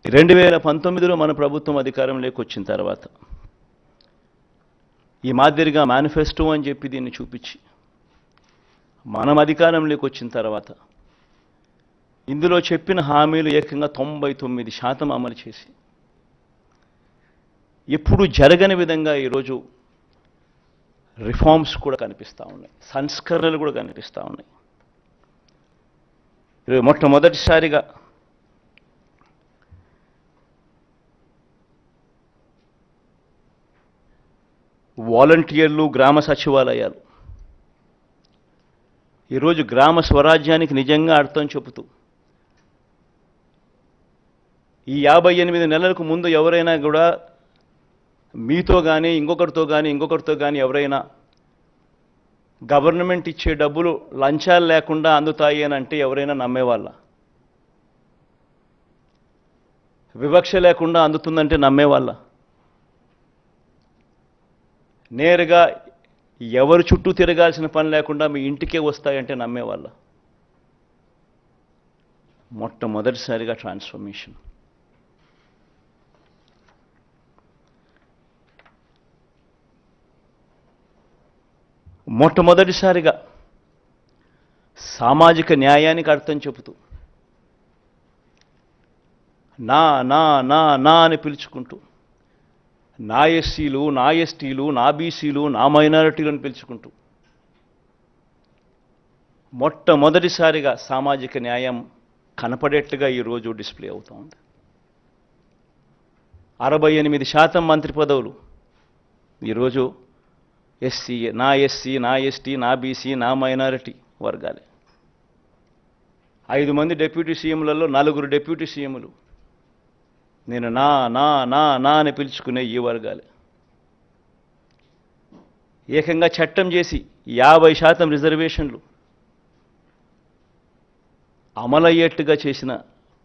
2019లో మన ప్రభుత్వం అధికారంలోకి వచ్చిన తర్వాత ఈ మాదిరిగా మేనిఫెస్టో అని చెప్పి దీన్ని చూపించి మనం అధికారంలోకి వచ్చిన తర్వాత ఇందులో చెప్పిన హామీలు ఏకంగా 99% అమలు చేసి ఎప్పుడు జరగని విధంగా ఈరోజు రిఫార్మ్స్ కూడా కనిపిస్తూ ఉన్నాయి, సంస్కరణలు కూడా కనిపిస్తూ ఉన్నాయి. ఈరోజు మొట్టమొదటిసారిగా వాలంటీర్లు, గ్రామ సచివాలయాలు ఈరోజు గ్రామ స్వరాజ్యానికి నిజంగా అర్థం చెబుతూ ఈ 58 నెలలకు ముందు ఎవరైనా కూడా మీతో కానీ ఇంకొకరితో కానీ ఎవరైనా గవర్నమెంట్ ఇచ్చే డబ్బులు లంచాలు లేకుండా అందుతాయి అని అంటే ఎవరైనా నమ్మేవాళ్ళ? వివక్ష లేకుండా అందుతుందంటే నమ్మేవాళ్ళ? నేరుగా ఎవరు చుట్టూ తిరగాల్సిన పని లేకుండా మీ ఇంటికే వస్తాయంటే నమ్మేవాళ్ళ? మొట్టమొదటిసారిగా ట్రాన్స్ఫర్మేషన్. మొట్టమొదటిసారిగా సామాజిక న్యాయానికి అర్థం చెబుతూ నా నా నా నా అని పిలుచుకుంటూ నా ఎస్సీలు, నా ఎస్టీలు, నా బీసీలు, నా మైనారిటీలను పిలుచుకుంటూ మొట్టమొదటిసారిగా సామాజిక న్యాయం కనపడేట్టుగా ఈరోజు డిస్ప్లే అవుతూ ఉంది. 68% మంత్రి పదవులు ఈరోజు ఎస్సీ, నా ఎస్టీ, నా బీసీ, నా మైనారిటీ వర్గాలే. 5 మంది డిప్యూటీ సీఎంలలో 4 డిప్యూటీ సీఎంలు నేను నా నా నా నా అని పిలుచుకునే ఈ వర్గాలే. ఏకంగా చట్టం చేసి 50% రిజర్వేషన్లు అమలయ్యేట్టుగా చేసిన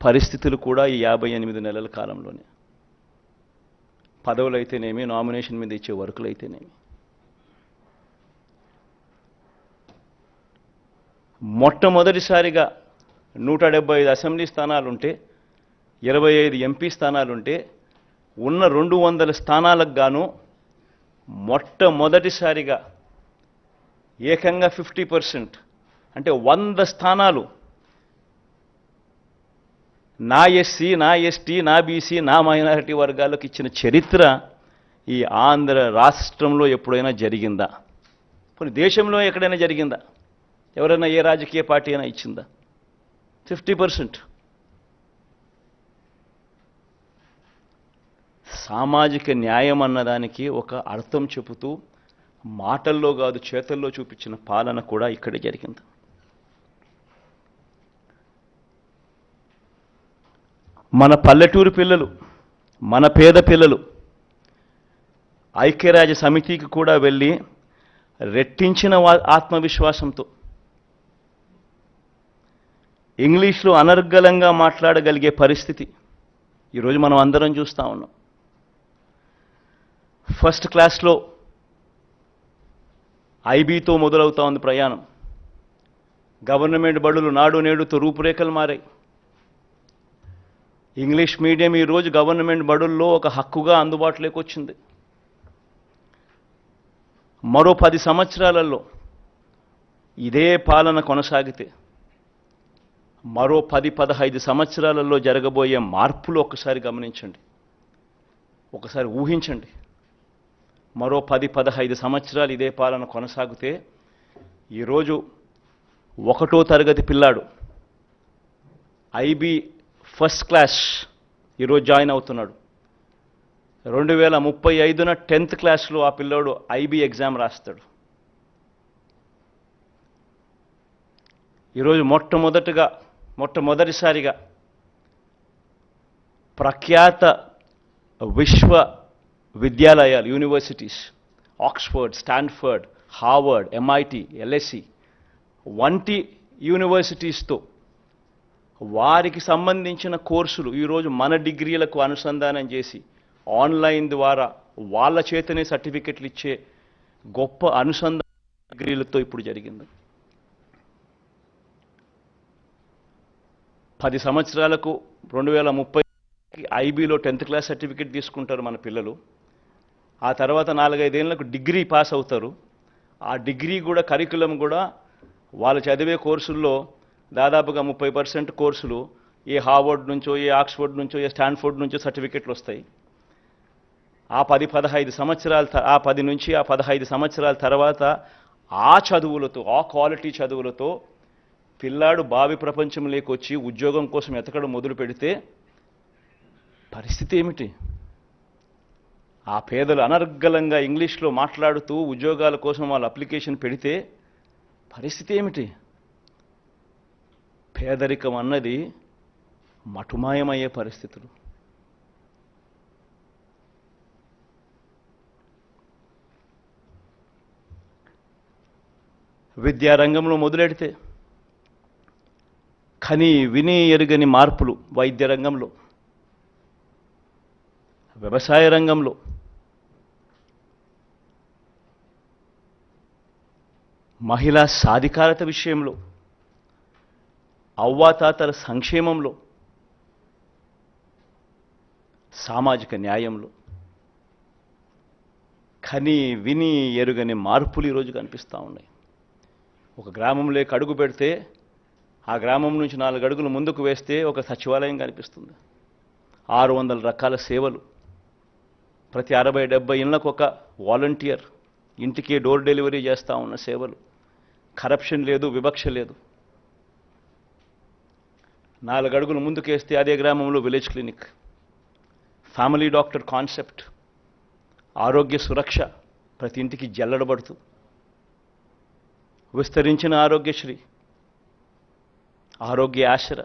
పరిస్థితులు కూడా ఈ 58 నెలల కాలంలోనే. పదవులు అయితేనేమి, నామినేషన్ మీద ఇచ్చే వర్కులు అయితేనేమి. మొట్టమొదటిసారిగా 175 అసెంబ్లీ స్థానాలుంటే 25 ఎంపీ స్థానాలుంటే ఉన్న 200 స్థానాలకు గాను మొట్టమొదటిసారిగా ఏకంగా 50% అంటే 100 స్థానాలు నా ఎస్సీ, నా ఎస్టీ, నా బీసీ, నా మైనారిటీ వర్గాలకు ఇచ్చిన చరిత్ర ఈ ఆంధ్ర రాష్ట్రంలో ఎప్పుడైనా జరిగిందా? కొన్ని దేశంలో ఎక్కడైనా జరిగిందా? ఎవరైనా ఏ రాజకీయ పార్టీ అయినా ఇచ్చిందా? 50%. సామాజిక న్యాయం అన్నదానికి ఒక అర్థం చెబుతూ మాటల్లో కాదు చేతల్లో చూపించిన పాలన కూడా ఇక్కడే జరిగింది. మన పల్లెటూరు పిల్లలు, మన పేద పిల్లలు ఐక్యరాజ్య సమితికి కూడా వెళ్ళి రెట్టించిన ఆత్మవిశ్వాసంతో ఇంగ్లీష్లో అనర్గళంగా మాట్లాడగలిగే పరిస్థితి ఈరోజు మనం అందరం చూస్తూ ఉన్నాం. ఫస్ట్ క్లాస్లో ఐబీతో మొదలవుతూ ఉంది ప్రయాణం. గవర్నమెంట్ బడులు నాడు నేడుతో రూపురేఖలు మారాయి. ఇంగ్లీష్ మీడియం ఈరోజు గవర్నమెంట్ బడుల్లో ఒక హక్కుగా అందుబాటులోకి వచ్చింది. మరో 10 సంవత్సరాలలో ఇదే పాలన కొనసాగితే మరో 10-15 సంవత్సరాలలో జరగబోయే మార్పులు ఒక్కసారి గమనించండి, ఒకసారి ఊహించండి. మరో 10-15 సంవత్సరాలు ఇదే పాలన కొనసాగితే ఈరోజు 1వ తరగతి పిల్లాడు ఐబీ ఫస్ట్ క్లాస్ ఈరోజు జాయిన్ అవుతున్నాడు. 2035న 10th క్లాస్లో ఆ పిల్లోడు ఐబీ ఎగ్జామ్ రాస్తాడు. ఈరోజు మొట్టమొదటిసారిగా ప్రఖ్యాత విశ్వ విద్యాలయాలు, universities, Oxford, Stanford, Harvard, MIT, LSC వంటి యూనివర్సిటీస్తో వారికి సంబంధించిన కోర్సులు ఈరోజు మన డిగ్రీలకు అనుసంధానం చేసి ఆన్లైన్ ద్వారా వాళ్ళ చేతనే సర్టిఫికెట్లు ఇచ్చే గొప్ప అనుసంధాన డిగ్రీలతో ఇప్పుడు జరిగింది. 10 సంవత్సరాలకు 2030 ఐబీలో 10th క్లాస్ సర్టిఫికేట్ తీసుకుంటారు మన పిల్లలు. ఆ తర్వాత 4-5 ఏళ్లకు డిగ్రీ పాస్ అవుతారు. ఆ డిగ్రీ కూడా కరికులం కూడా వాళ్ళు చదివే కోర్సుల్లో దాదాపుగా 30% కోర్సులు ఏ హార్వర్డ్ నుంచో, ఏ ఆక్స్ఫర్డ్ నుంచో, ఏ స్టాన్ఫోర్డ్ నుంచో సర్టిఫికెట్లు వస్తాయి. ఆ 10 నుంచి 15 సంవత్సరాల తర్వాత ఆ చదువులతో, ఆ క్వాలిటీ చదువులతో పిల్లాడు భావి ప్రపంచంలోకి వచ్చి ఉద్యోగం కోసం ఎతకడం మొదలు పెడితే పరిస్థితి ఏమిటి? ఆ పేదలు అనర్గళంగా ఇంగ్లీష్లో మాట్లాడుతూ ఉద్యోగాల కోసం వాళ్ళు అప్లికేషన్ పెడితే పరిస్థితి ఏమిటి? పేదరికం అన్నది మటుమాయమయ్యే పరిస్థితులు. విద్యారంగంలో మొదలెడితే కని విని ఎరుగని మార్పులు వైద్య రంగంలో, వ్యవసాయ రంగంలో, మహిళా సాధికారత విషయంలో, అవ్వాతాతల సంక్షేమంలో, సామాజిక న్యాయంలో కని విని ఎరుగని మార్పులు ఈరోజు కనిపిస్తూ ఉన్నాయి. ఒక గ్రామంలోకి అడుగు పెడితే ఆ గ్రామం నుంచి 4 అడుగులు ముందుకు వేస్తే ఒక సచివాలయం కనిపిస్తుంది. 600 రకాల సేవలు, ప్రతి 60-70 ఇళ్లకు ఒక వాలంటీర్ ఇంటికి డోర్ డెలివరీ చేస్తూ ఉన్న సేవలు, కరప్షన్ లేదు, వివక్ష లేదు. 4 అడుగులు ముందుకేస్తే అదే గ్రామంలో village clinic, family doctor concept, ఆరోగ్య సురక్ష ప్రతి ఇంటికి జల్లడబడుతూ, విస్తరించిన ఆరోగ్యశ్రీ, ఆరోగ్య ఆశ్ర.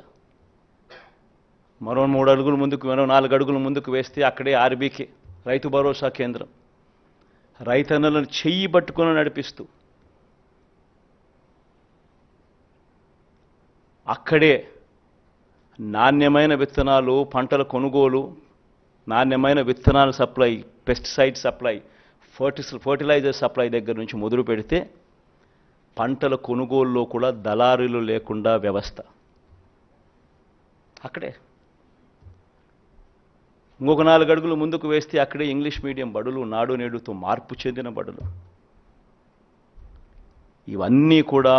మరో 3 అడుగులు ముందుకు, మరో 4 అడుగులు ముందుకు వేస్తే అక్కడే ఆర్బీకే రైతు భరోసా కేంద్రం, రైతన్నలను చెయ్యి పట్టుకొని నడిపిస్తూ అక్కడే నాణ్యమైన విత్తనాలు, పంటల కొనుగోలు, నాణ్యమైన విత్తనాల supply, pesticide supply, fertiliser supply దగ్గర నుంచి మొదలు పెడితే పంటల కొనుగోలులో కూడా దళారులు లేకుండా వ్యవస్థ అక్కడే. ఇంకొక 4 అడుగులు ముందుకు వేస్తే అక్కడే ఇంగ్లీష్ మీడియం బడులు, నాడు నేడుతో మార్పు చెందిన బడులు. ఇవన్నీ కూడా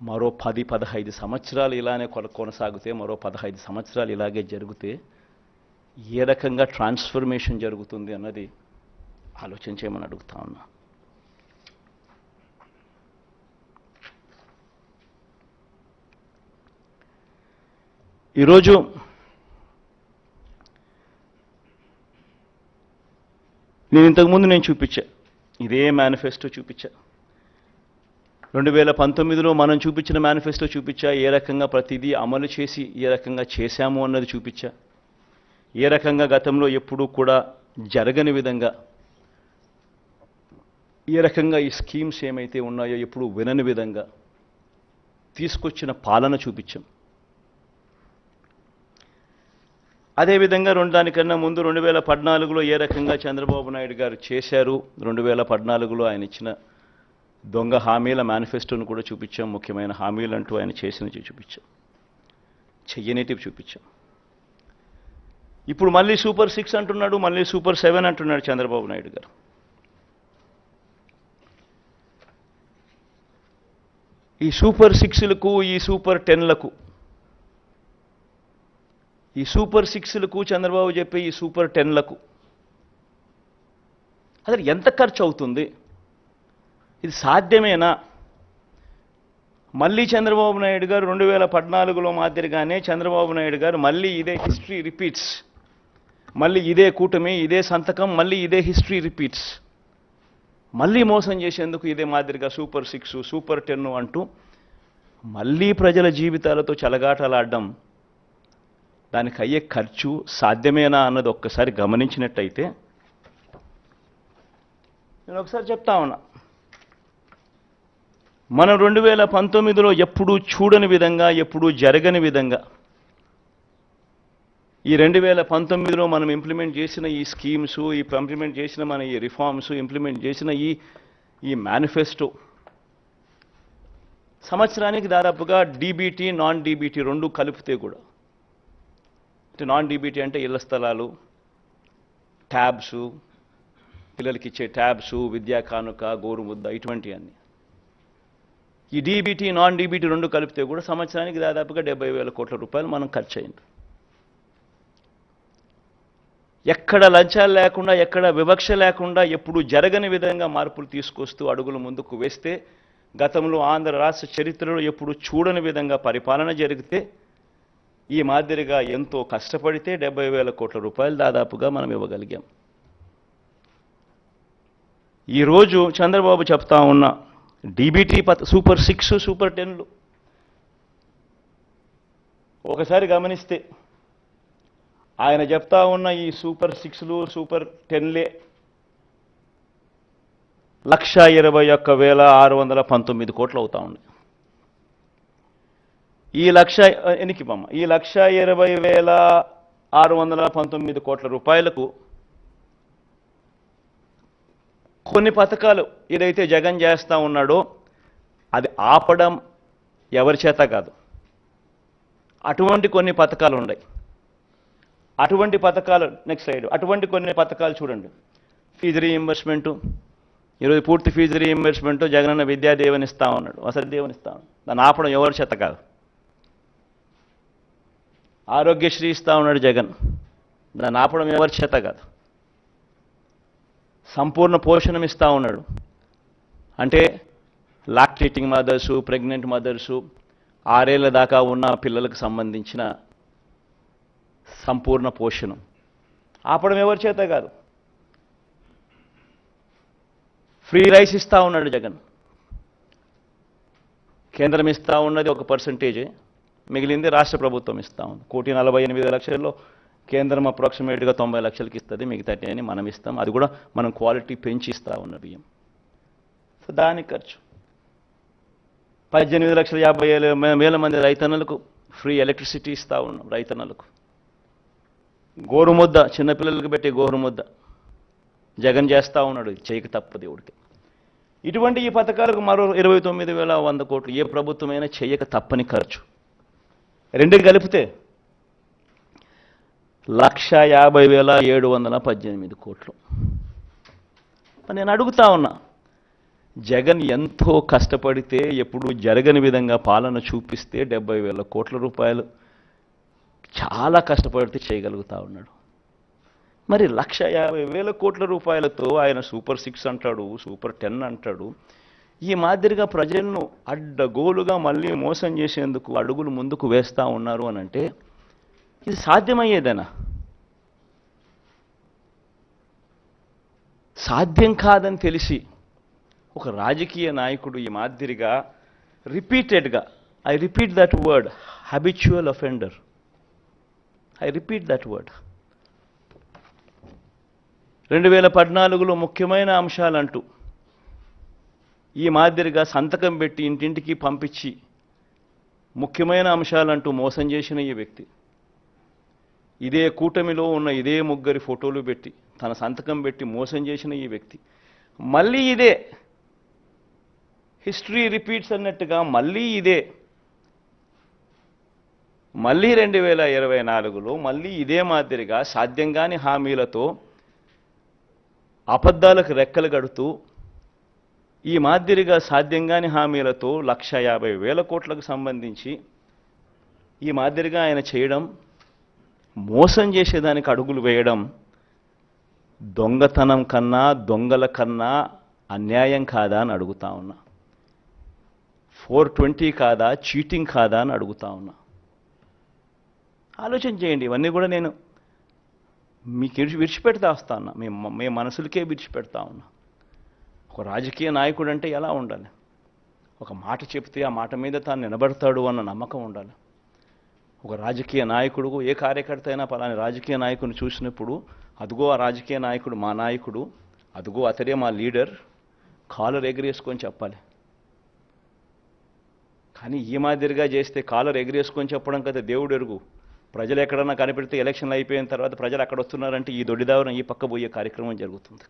మరో 10-15 సంవత్సరాలు ఇలానే కొనసాగితే, మరో 15 సంవత్సరాలు ఇలాగే జరిగితే ఏ రకంగా ట్రాన్స్ఫర్మేషన్ జరుగుతుంది అన్నది ఆలోచించేమని అడుగుతా ఉన్నా. ఈరోజు నేను ఇంతకుముందు చూపించా, ఇదే మేనిఫెస్టో చూపించా. 2019లో మనం చూపించిన మేనిఫెస్టో చూపించా. ఏ రకంగా ప్రతిదీ అమలు చేసి ఏ రకంగా చేశాము అన్నది చూపించా. ఏ రకంగా గతంలో ఎప్పుడూ కూడా జరగని విధంగా, ఏ రకంగా ఈ స్కీమ్స్ ఏమైతే ఉన్నాయో ఎప్పుడూ వినని విధంగా తీసుకొచ్చిన పాలన చూపించాం. అదేవిధంగా దానికన్నా ముందు 2014లో ఏ రకంగా చంద్రబాబు నాయుడు గారు చేశారు, 2014లో ఆయన ఇచ్చిన దొంగ హామీల మేనిఫెస్టోను కూడా చూపించాం. ముఖ్యమైన హామీలు అంటూ ఆయన చేసినవి చూపించాం, చెయ్యనేటివి చూపించాం. ఇప్పుడు మళ్ళీ సూపర్ 6 అంటున్నాడు, మళ్ళీ సూపర్ 7 అంటున్నాడు చంద్రబాబు నాయుడు గారు. ఈ సూపర్ 6లకు, ఈ సూపర్ 10లకు, ఈ సూపర్ 6లకు చంద్రబాబు చెప్పే ఈ సూపర్ 10లకు అసలు ఎంత ఖర్చు అవుతుంది? ఇది సాధ్యమేనా? మళ్ళీ చంద్రబాబు నాయుడు గారు 2014లో మాదిరిగానే చంద్రబాబు నాయుడు గారు మళ్ళీ ఇదే హిస్టరీ రిపీట్స్, మళ్ళీ ఇదే కూటమి, ఇదే సంతకం, మళ్ళీ ఇదే హిస్టరీ రిపీట్స్, మళ్ళీ మోసం చేసేందుకు ఇదే మాదిరిగా సూపర్ 6, సూపర్ 10 అంటూ మళ్ళీ ప్రజల జీవితాలతో చెలగాటలాడడం, దానికి అయ్యే ఖర్చు సాధ్యమేనా అన్నది ఒక్కసారి గమనించినట్టయితే, నేను ఒకసారి చెప్తా ఉన్నా, మనం 2019లో ఎప్పుడూ చూడని విధంగా, ఎప్పుడూ జరగని విధంగా ఈ 2019లో మనం ఇంప్లిమెంట్ చేసిన ఈ స్కీమ్స్, ఇంప్లిమెంట్ చేసిన మన ఈ రిఫార్మ్స్, ఇంప్లిమెంట్ చేసిన ఈ మేనిఫెస్టో సంవత్సరానికి దాదాపుగా డీబీటీ, నాన్ డీబీటీ 2 కలిపితే కూడా అంటే నాన్ డీబీటీ అంటే ఇళ్ల స్థలాలు, ట్యాబ్స్, పిల్లలకి ఇచ్చే ట్యాబ్స్, విద్యా కానుక, గోరుముద్ద ఇటువంటివన్నీ. ఈ డీబీటీ నాన్ డీబీటీ రెండు కలిపితే కూడా సంవత్సరానికి దాదాపుగా 70,000 కోట్ల రూపాయలు మనం ఖర్చు అయింది. ఎక్కడ లంచాలు లేకుండా, ఎక్కడ వివక్ష లేకుండా, ఎప్పుడు జరగని విధంగా మార్పులు తీసుకొస్తూ అడుగులు ముందుకు వేస్తే, గతంలో ఆంధ్ర రాష్ట్ర చరిత్రలో ఎప్పుడు చూడని విధంగా పరిపాలన జరిగితే, ఈ మాదిరిగా ఎంతో కష్టపడితే 70,000 కోట్ల రూపాయలు దాదాపుగా మనం ఇవ్వగలిగాం. ఈరోజు చంద్రబాబు చెప్తా ఉన్న డీబీటీ సూపర్ 6, సూపర్ 10లు ఒకసారి గమనిస్తే ఆయన చెప్తా ఉన్న ఈ సూపర్ 6లు, సూపర్ 10లే 1,21,619 కోట్లు అవుతా ఉన్నాయి. ఈ 1,20,619 కోట్ల రూపాయలకు కొన్ని పథకాలు ఏదైతే జగన్ చేస్తూ ఉన్నాడో అది ఆపడం ఎవరి చేత కాదు. అటువంటి కొన్ని పథకాలు ఉన్నాయి. అటువంటి పథకాలు నెక్స్ట్ సైడ్ అటువంటి కొన్ని పథకాలు చూడండి. ఫీజు రీయింబర్స్మెంటు, ఈరోజు పూర్తి ఫీజు రీయింబర్స్మెంటు జగనన్న విద్యాదీవెన ఇస్తా ఉన్నాడు, వసతి దీవెన ఇస్తా ఉన్నాడు. దాన్ని ఆపడం ఎవరి చేత కాదు. ఆరోగ్యశ్రీ ఇస్తా ఉన్నాడు జగన్, దాన్ని ఆపడం ఎవరి చేత కాదు. సంపూర్ణ పోషణం ఇస్తా ఉన్నాడు, అంటే లాక్టేటింగ్ మదర్సు, ప్రెగ్నెంట్ మదర్సు, 6 ఏళ్ల దాకా ఉన్న పిల్లలకు సంబంధించిన సంపూర్ణ పోషణం ఆపడం ఎవరి చేత కాదు. ఫ్రీ రైస్ ఇస్తా ఉన్నాడు జగన్. కేంద్రం ఇస్తా ఉన్నది ఒక పర్సంటేజే, మిగిలింది రాష్ట్ర ప్రభుత్వం ఇస్తా ఉంది. 1,48,00,000లో కేంద్రం అప్రాక్సిమేట్గా 90 లక్షలకి ఇస్తుంది, మిగతాటి అని మనం ఇస్తాం. అది కూడా మనం క్వాలిటీ పెంచి ఇస్తా ఉన్న బియ్యం. సో దానికి ఖర్చు 18,50,000 మంది రైతన్నలకు ఫ్రీ ఎలక్ట్రిసిటీ ఇస్తా ఉన్నాం. రైతన్నలకు గోరుముద్ద, చిన్నపిల్లలకు పెట్టే గోరుముద్ద జగన్ చేస్తూ ఉన్నాడు, చేయక తప్పదు దేవుడికి. ఇటువంటి ఈ పథకాలకు మరో 29,100 కోట్లు ఏ ప్రభుత్వమైనా చేయక తప్పని ఖర్చు. రెండుకి కలిపితే 1,50,718 కోట్లు. నేను అడుగుతా ఉన్నా, జగన్ ఎంతో కష్టపడితే ఎప్పుడు జరగని విధంగా పాలన చూపిస్తే 70,000 కోట్ల రూపాయలు చాలా కష్టపడితే చేయగలుగుతా ఉన్నాడు. మరి 1,50,000 కోట్ల రూపాయలతో ఆయన సూపర్ 6 అంటాడు, సూపర్ 10 అంటాడు. ఈ మాదిరిగా ప్రజలను అడ్డగోలుగా మళ్ళీ మోసం చేసేందుకు అడుగులు ముందుకు వేస్తూ ఉన్నారు అని అంటే ఇది సాధ్యమయ్యేదేనా? సాధ్యం కాదని తెలిసి ఒక రాజకీయ నాయకుడు ఈ మాదిరిగా రిపీటెడ్గా, I repeat that word, habitual offender, I repeat that word, 2014లో ముఖ్యమైన అంశాలంటూ ఈ మాదిరిగా సంతకం పెట్టి ఇంటింటికి పంపించి ముఖ్యమైన అంశాలంటూ మోసం చేసిన ఈ వ్యక్తి, ఇదే కూటమిలో ఉన్న ఇదే ముగ్గురి ఫోటోలు పెట్టి తన సంతకం పెట్టి మోసం చేసిన ఈ వ్యక్తి మళ్ళీ ఇదే హిస్టరీ రిపీట్స్ అన్నట్టుగా మళ్ళీ 2024లో మళ్ళీ ఇదే మాదిరిగా సాధ్యం కాని హామీలతో అబద్ధాలకు రెక్కలు కడుతూ ఈ మాదిరిగా సాధ్యం కాని హామీలతో 1,50,000 కోట్లకు సంబంధించి ఈ మాదిరిగా ఆయన చేయడం, మోసం చేసేదానికి అడుగులు వేయడం దొంగతనం కన్నా, దొంగల కన్నా అన్యాయం కాదా అని అడుగుతా ఉన్నా. 420 కాదా, చీటింగ్ కాదా అని అడుగుతా ఉన్నా. ఆలోచన చేయండి. ఇవన్నీ కూడా నేను మీకు విడిచిపెడతా వస్తా ఉన్నా, మీ మనసులకే విడిచిపెడతా ఉన్నా. ఒక రాజకీయ నాయకుడు అంటే ఎలా ఉండాలి? ఒక మాట చెప్తే ఆ మాట మీద తాను నిలబడతాడు అన్న నమ్మకం ఉండాలి. ఒక రాజకీయ నాయకుడు, ఏ కార్యకర్త అయినా పలాని రాజకీయ నాయకుడిని చూసినప్పుడు అదుగో ఆ రాజకీయ నాయకుడు మా నాయకుడు, అదుగో అతడే మా లీడర్, కాలర్ ఎగిరేసుకొని చెప్పాలి. కానీ ఈ మాదిరిగా చేస్తే కాలర్ ఎగిరేసుకొని చెప్పడం కదా దేవుడు ఎరుగు. ప్రజలు ఎక్కడన్నా కనిపెడితే ఎలక్షన్లు అయిపోయిన తర్వాత ప్రజలు అక్కడ వస్తున్నారంటే ఈ దొడ్డిదావరం ఈ పక్క పోయే కార్యక్రమం జరుగుతుంది.